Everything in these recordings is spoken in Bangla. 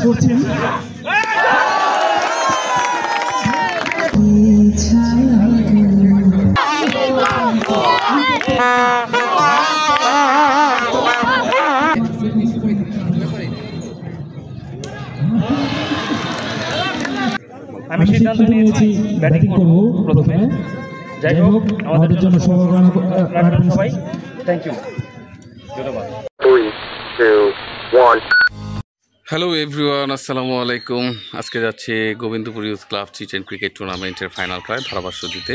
করছেন। আমি সিদ্ধান্ত নিয়েছি ব্যাটিং করব প্রথমে। যাই হোক, আমাদের জন্য রাখবেন সবাই। থ্যাংক ইউ, ধন্যবাদ। 3, 2, 1 হ্যালো এভরিওয়ান, আসসালামু আলাইকুম। আজকে যাচ্ছি গোবিন্দপুর ইউথ ক্লাব টি10 ক্রিকেট টুর্নামেন্টের ফাইনাল খেলায় ধারাভাষ্য দিতে।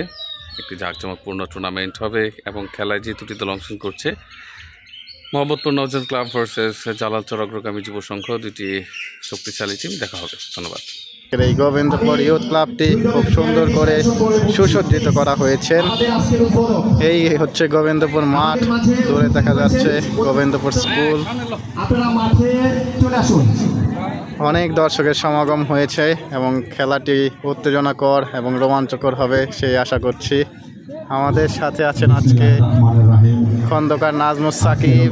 একটি জাঁকজমকপূর্ণ টুর্নামেন্ট হবে এবং খেলায় যে দুটি দল অংশগ্রহণ করছে, মোহাম্মদপুর নওজোয়ান ক্লাব ভার্সেস জালালচর অগ্রগামী যুব সংঘ, দুটি শক্তিশালী টিম। দেখা হবে, ধন্যবাদ। এই গোবিন্দপুর ইউথ ক্লাবটি খুব সুন্দর করে সুসজ্জিত করা হয়েছে। এই হচ্ছে গোবিন্দপুর মাঠ, দূরে দেখা যাচ্ছে গোবিন্দপুর স্কুল। অনেক দর্শকের সমাগম হয়েছে এবং খেলাটি উত্তেজনাকর এবং রোমাঞ্চকর হবে সেই আশা করছি। আমাদের সাথে আছেন আজকে খন্দকার নাজমুস সাকিব,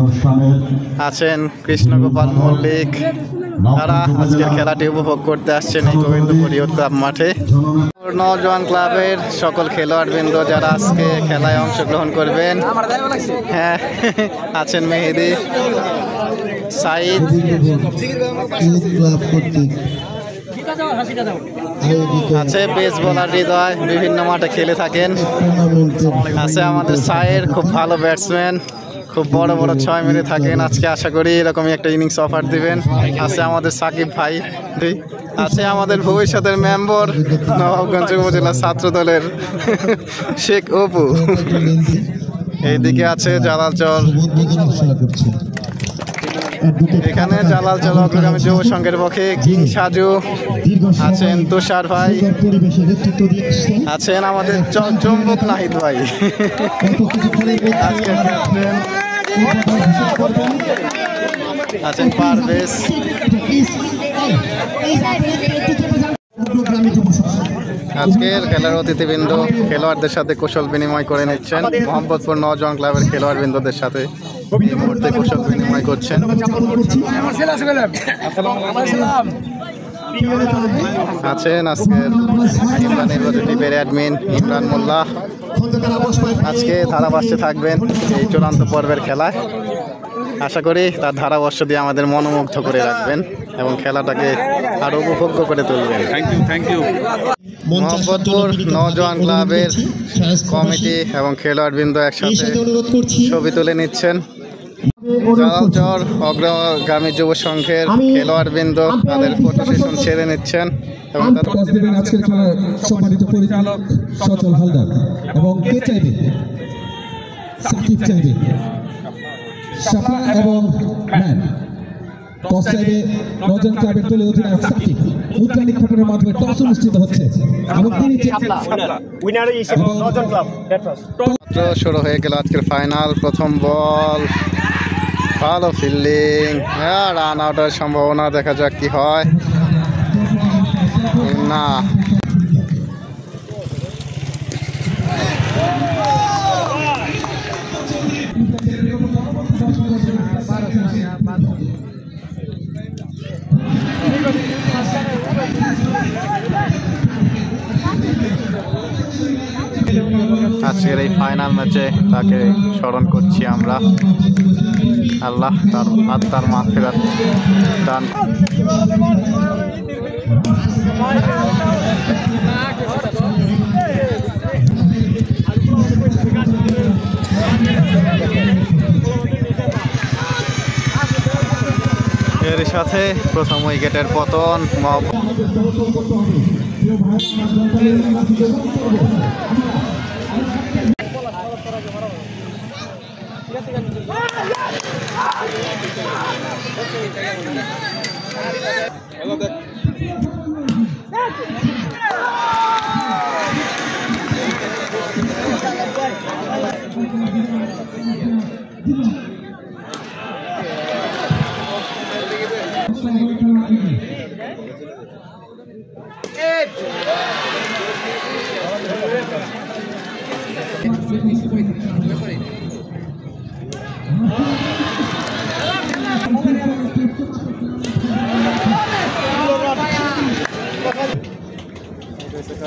আছেন কৃষ্ণগোপাল মল্লিক। তারা আজকের খেলাটি উপভোগ করতে আসছেন এই গোবিন্দপুর ইউথ ক্লাব মাঠে। নওজোয়ান ক্লাবের সকল খেলোয়াড়বৃন্দ যারা আজকে খেলায় অংশগ্রহণ করবেন, হ্যাঁ, আছেন মেহেদি, সাইদ, আছে পেস বোলার হৃদয়, বিভিন্ন মাঠে খেলে থাকেন। আছে আমাদের সাইর, খুব ভালো ব্যাটসম্যান, খুব বড় বড় 6 মেরে থাকেন। আজকে আশা করি এরকমই একটা ইনিংস অফার দিবেন। আছে আমাদের সাকিব ভাই, আছে আমাদের ভবিষ্যতের মেম্বার নবাবগঞ্জ উপজেলা ছাত্র দলের শেখ অপু। এইদিকে আছে জালালচর, এখানে জালালচর অগ্রগামী যুব সংঘের পক্ষে কিং সাজু, আছেন তুষার ভাই, আছেন আমাদের চম্বক নাহিদ ভাই, আজকের ক্যাপ্টেন আছেন পারভেজ। আজকের খেলার অতিথিবৃন্দ খেলোয়াড়দের সাথে কুশল বিনিময় করে নিচ্ছেন। মোহাম্মদপুর নওজোয়ান ক্লাবের খেলোয়াড়বৃন্দদের সাথে এই মুহূর্তে কুশল বিনিময় করছেন। আছেন আজকের ইমরান টিমের অ্যাডমিন ইমরান মোল্লা। আজকে ধারাভাষ্যে থাকবেন এই চূড়ান্ত পর্বের খেলায়। আশা করি তার ধারাভাষ্য দিয়ে আমাদের মনোমুগ্ধ করে রাখবেন এবং খেলাটাকে আরো উপভোগ্য করে তুলবেন। Thank you. মোহাম্মদপুর নওজোয়ান ক্লাবের কমিটি এবং খেলোয়াড়বৃন্দ একসাথে ছবি তুলে নিচ্ছেন। জালালচর অগ্রগামী যুব সংঘের খেলোয়াড়বৃন্দ তাদের ফটো সেশন ছেড়ে নিচ্ছেন এবং আজকের খেলার সম্মানিত পরিচালক সচল হালদার এবং কে চাইবে, সাকিব চাইবে, শাপা এবং ম্যান টস চাইবে নওজোয়ান ক্লাবের দলীয় অধিনায়ক সাকিব। বৈজ্ঞানিক ঘটনার মাধ্যমে টস অনুষ্ঠিত হচ্ছে এবং তিনি শুরু হয়ে গেল আজকের ফাইনাল। প্রথম বল, ভালো ফিল্ডিং, রান আউটের সম্ভাবনা, দেখা যাক কি হয়। না, আজকের এই ফাইনাল ম্যাচে তাকে স্মরণ করছি আমরা। আল্লাহ তার আত্মার মাগফিরাত দান। এর সাথে প্রথম উইকেটের পতন।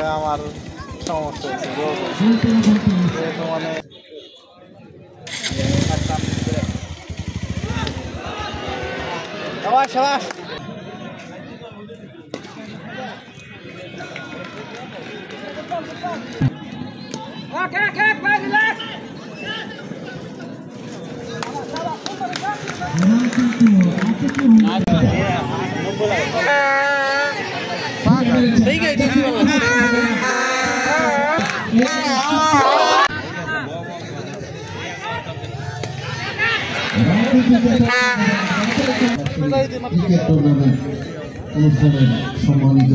আসলে আমার সমস্যা হচ্ছে যেহেতু মানে সবাই সবাই ক্রিকেট টুর্নামেন্ট অনুষ্ঠানের সম্মানিত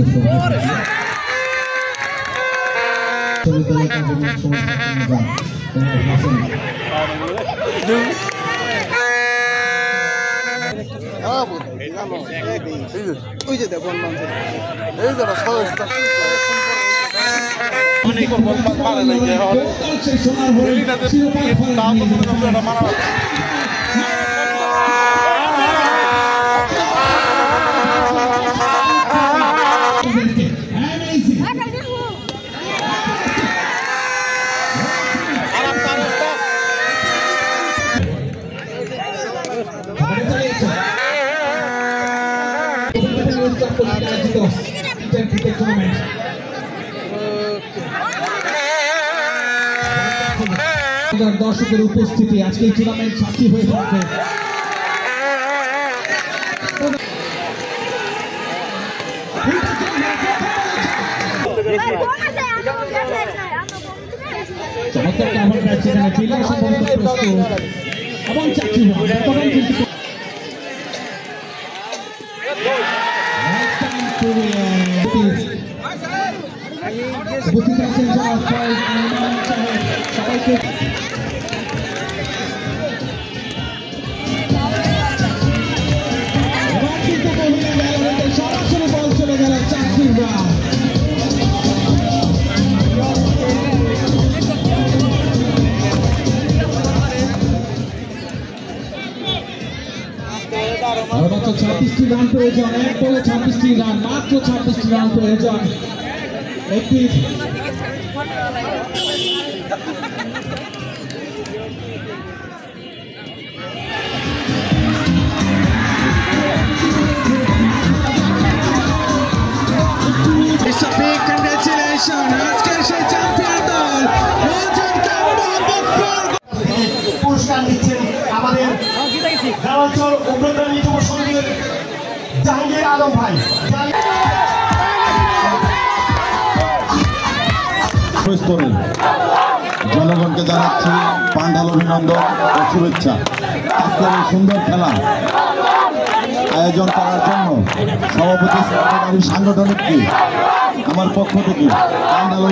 দর্শকের উপস্থিতি আজকে এই টুর্নামেন্ট সাক্ষী হয়ে থাকবে। চমৎকার কাভার ম্যাচ সেখানে ফিল্ডার সম্পর্কে প্রস্তুত এবং চাকরি বর্তমান কিন্তু উপস্থিত আছেন সবাইকে সরাসরি বল চলে গেল চাকরির রান। মাত্র 26টি রান প্রয়োজন, এক বলে 26টি রান, মাত্র 26টি রান প্রয়োজন। একটি পুরস্কার দিচ্ছেন আমাদের গ্রামাঞ্চল অগ্রগামী যুব সংঘের জাহাঙ্গীর আলম ভাই। জনগণকে জানাচ্ছি পান্ডাল অভিনন্দন ও শুভেচ্ছা। আজকের এই সুন্দর খেলা আয়োজন করার জন্য সভাপতি সাংগঠনিককে আমার পক্ষ থেকে পান্ডাল